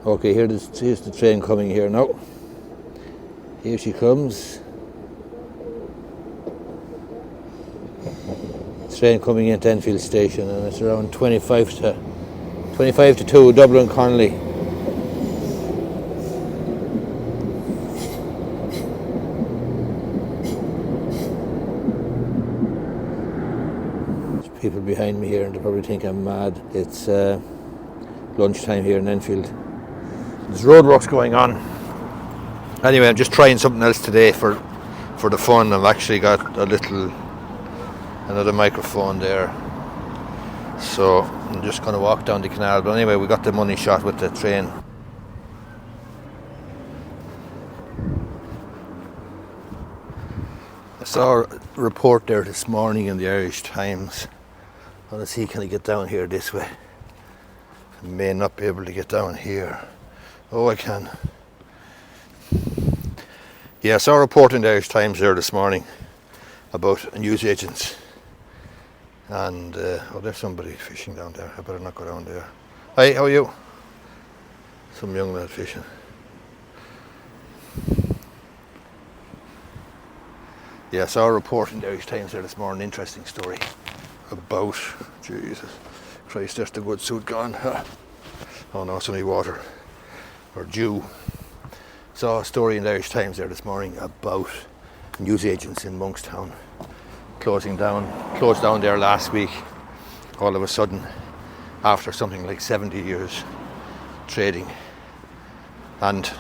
Okay, here's the train coming here now. Here she comes. Train coming into Enfield Station, and it's around 25 to 2, Dublin Connolly. There's people behind me here and they probably think I'm mad. It's lunchtime here in Enfield. There's roadworks going on. Anyway, I'm just trying something else today for the fun. I've actually got another microphone there. So I'm just going to walk down the canal. But anyway, we got the money shot with the train. I saw a report there this morning in the Irish Times. I want to see, can I get down here this way? I may not be able to get down here. Oh, I can. Yeah, I saw a report in the Irish Times there this morning about newsagents. And, oh, there's somebody fishing down there. I better not go down there. Hi, how are you? Some young lad fishing. Yeah, I saw a report in the Irish Times there this morning, interesting story about, Jesus Christ, there's the good suit gone. Oh no, it's only water, or dew. Saw a story in the Irish Times there this morning about newsagents in Monkstown closed down there last week, all of a sudden, after something like 70 years trading. And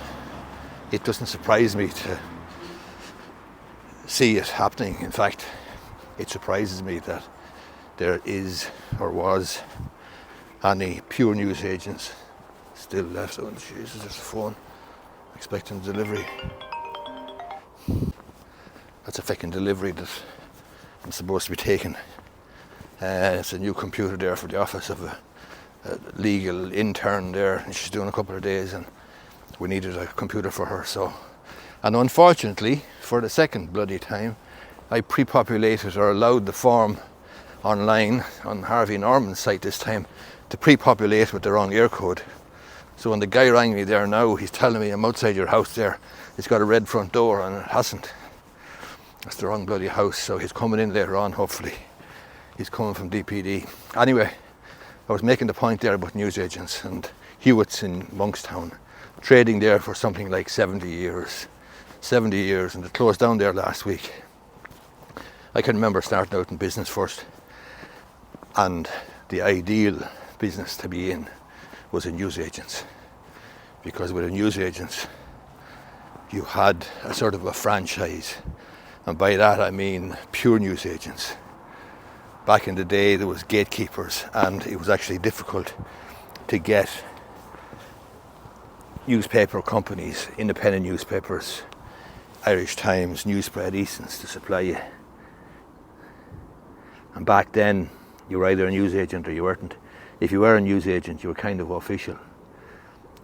it doesn't surprise me to see it happening. In fact, it surprises me that there is or was any pure newsagents still left. Oh Jesus, there's a phone expecting delivery. That's a fucking delivery that I'm supposed to be taking. It's a new computer there for the office of a legal intern there, and she's doing a couple of days, and we needed a computer for her. And unfortunately, for the second bloody time, I pre-populated or allowed the form online on Harvey Norman's site this time to pre-populate with the wrong ear code. So when the guy rang me there now, he's telling me I'm outside your house there. It's got a red front door and it hasn't. That's the wrong bloody house. So he's coming in later on, hopefully. He's coming from DPD. Anyway, I was making the point there about newsagents and Hewitt's in Monkstown, trading there for something like 70 years. 70 years, and it closed down there last week. I can remember starting out in business first, and the ideal business to be in was in newsagents, because with a newsagents you had a sort of a franchise, and by that I mean pure newsagents. Back in the day there was gatekeepers, and it was actually difficult to get newspaper companies, independent newspapers, Irish Times, Newspread, Easton's to supply you. And back then you were either a newsagent or you weren't. If you were a newsagent, you were kind of official,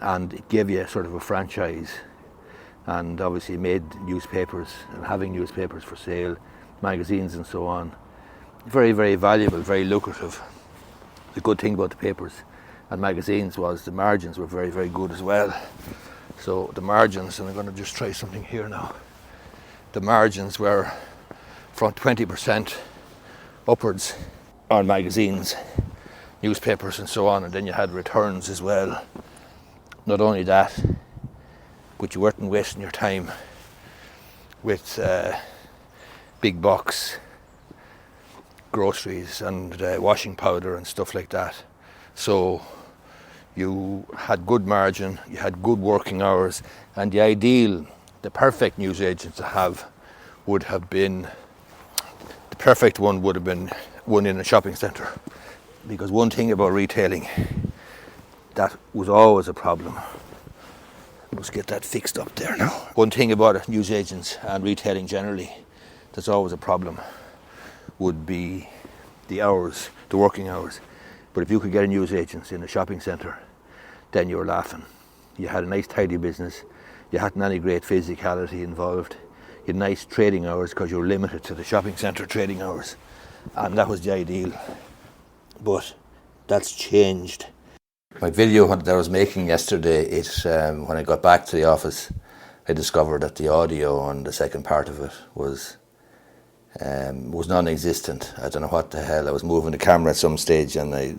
and it gave you sort of a franchise, and obviously made newspapers, and having newspapers for sale, magazines and so on, very, very valuable, very lucrative. The good thing about the papers and magazines was the margins were very, very good as well. So the margins, and I'm going to just try something here now, the margins were from 20% upwards on magazines, newspapers and so on, and then you had returns as well. Not only that, but you weren't wasting your time with big box groceries and washing powder and stuff like that. So you had good margin, you had good working hours, and the perfect newsagent to have would have been, the perfect one would have been one in a shopping centre. Because one thing about retailing, that was always a problem. Let's get that fixed up there now. One thing about it, newsagents and retailing generally, that's always a problem, would be the hours, the working hours. But if you could get a newsagent in a shopping centre, then you were laughing. You had a nice tidy business, you hadn't any great physicality involved, you had nice trading hours because you were limited to the shopping centre trading hours, and that was the ideal. But that's changed. My video that I was making yesterday, when I got back to the office, I discovered that the audio on the second part of it was non-existent. I don't know what the hell. I was moving the camera at some stage and I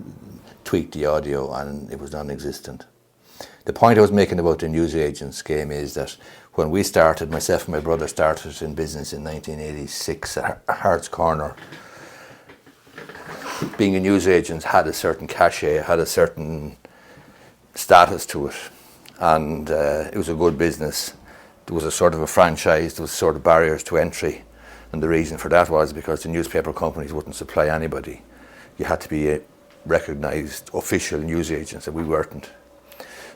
tweaked the audio and it was non-existent. The point I was making about the newsagents game is that when we started, myself and my brother started in business in 1986 at Hart's Corner, being a newsagent had a certain cachet, had a certain status to it, and it was a good business. There was a sort of a franchise, there was sort of barriers to entry, and the reason for that was because the newspaper companies wouldn't supply anybody. You had to be a recognised official newsagent, and we weren't.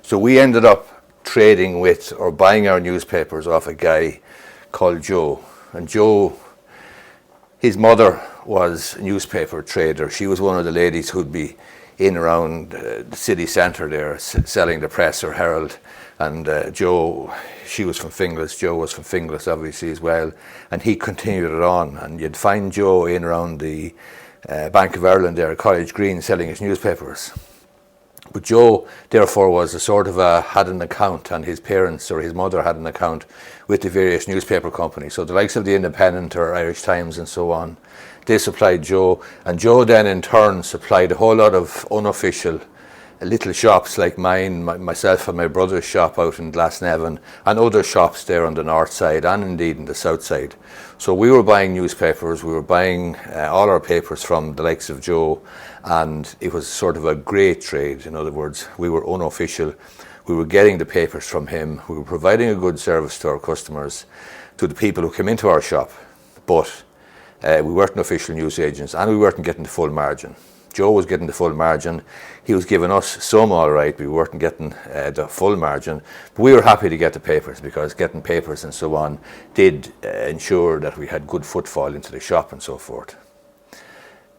So we ended up trading with or buying our newspapers off a guy called Joe. And Joe, his mother was a newspaper trader. She was one of the ladies who'd be in around the city centre there selling the Press or Herald. And Joe, she was from Finglas. Joe was from Finglas obviously as well. And he continued it on. And you'd find Joe in around the Bank of Ireland there at College Green selling his newspapers. But Joe, therefore, was a sort of had an account, and his parents or his mother had an account with the various newspaper companies. So the likes of the Independent or Irish Times and so on, they supplied Joe, and Joe then in turn supplied a whole lot of unofficial little shops like mine, myself and my brother's shop out in Glasnevin, and other shops there on the north side and indeed in the south side. So we were buying newspapers, we were buying all our papers from the likes of Joe, and it was sort of a great trade. In other words, we were unofficial, we were getting the papers from him, we were providing a good service to our customers, to the people who came into our shop, but we weren't official newsagents and we weren't getting the full margin. Joe was getting the full margin. He was giving us some all right. We weren't getting the full margin. But we were happy to get the papers because getting papers and so on did ensure that we had good footfall into the shop and so forth.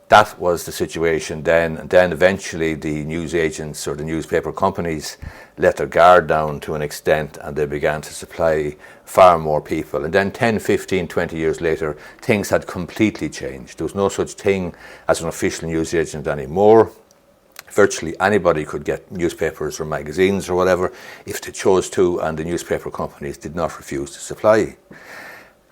That was the situation then, and then eventually the newsagents or the newspaper companies let their guard down to an extent and they began to supply far more people. And then 10, 15, 20 years later, things had completely changed. There was no such thing as an official newsagent anymore. Virtually anybody could get newspapers or magazines or whatever if they chose to, and the newspaper companies did not refuse to supply.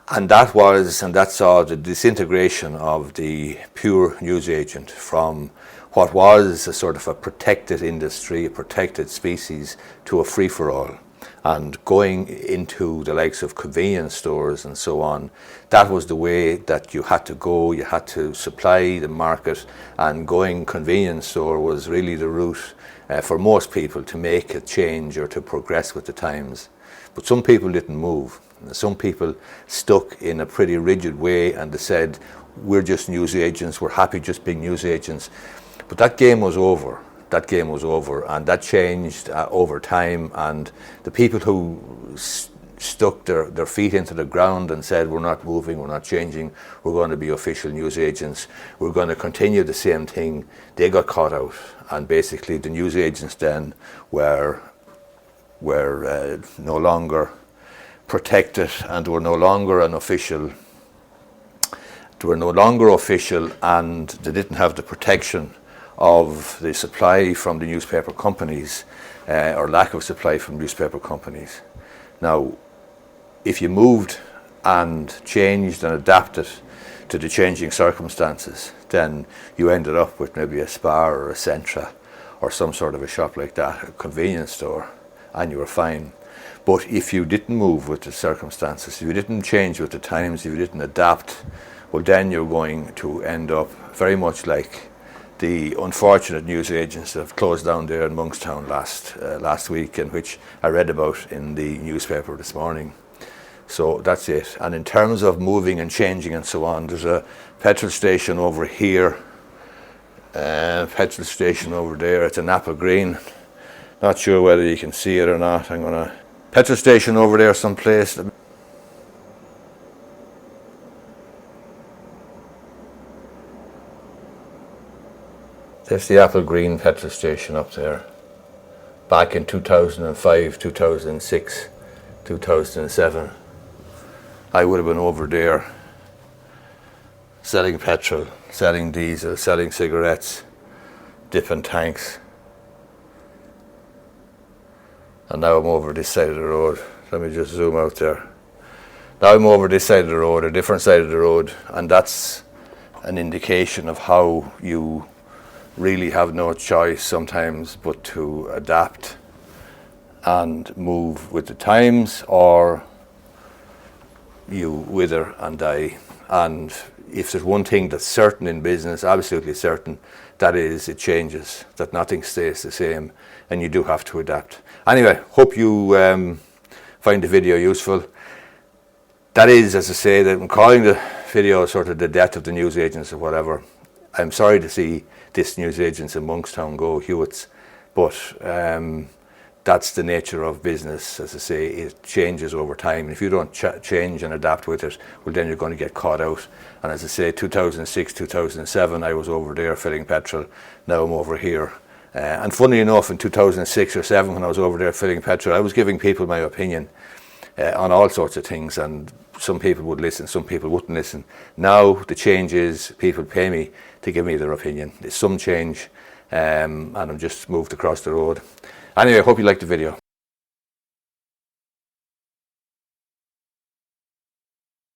And that saw the disintegration of the pure newsagent from what was a sort of a protected industry, a protected species, to a free-for-all. And going into the likes of convenience stores and so on, that was the way that you had to go. You had to supply the market, and going convenience store was really the route for most people to make a change or to progress with the times. But some people didn't move. Some people stuck in a pretty rigid way and they said, we're just newsagents, we're happy just being newsagents. But that game was over. That game was over, and that changed over time, and the people who stuck their feet into the ground and said, we're not moving, we're not changing, we're going to be official newsagents, we're going to continue the same thing, they got caught out. And basically the newsagents then were no longer protected, and were no longer official, and they didn't have the protection of the supply from the newspaper companies, or lack of supply from newspaper companies. Now, if you moved and changed and adapted to the changing circumstances, then you ended up with maybe a Spar or a Centra or some sort of a shop like that, a convenience store, and you were fine. But if you didn't move with the circumstances, if you didn't change with the times, if you didn't adapt, well, then you're going to end up very much like the unfortunate newsagents that have closed down there in Monkstown last week, and which I read about in the newspaper this morning. So that's it. And in terms of moving and changing and so on, there's a petrol station over here, petrol station over there. It's an Apple Green. Not sure whether you can see it or not. Petrol station over there someplace. There's the Apple Green petrol station up there. Back in 2005, 2006, 2007, I would have been over there selling petrol, selling diesel, selling cigarettes, dipping tanks. And now I'm over this side of the road. Let me just zoom out there. Now I'm over this side of the road, a different side of the road, and that's an indication of how you really have no choice sometimes but to adapt and move with the times, or you wither and die. And if there's one thing that's certain in business, absolutely certain, that is it changes, that nothing stays the same, and you do have to adapt. Anyway, hope you find the video useful. That is, as I say, that I'm calling the video sort of the death of the newsagents or whatever. I'm sorry to see this newsagents in Monkstown go, Hewitts, but that's the nature of business. As I say, it changes over time. If you don't change and adapt with it, well, then you're going to get caught out. And as I say, 2006, 2007, I was over there filling petrol. Now I'm over here. And funny enough, in 2006 or 7, when I was over there filling petrol, I was giving people my opinion on all sorts of things, and some people would listen, some people wouldn't listen. Now the change is people pay me to give me their opinion. There's some change, and I'm just moved across the road. Anyway, I hope you liked the video.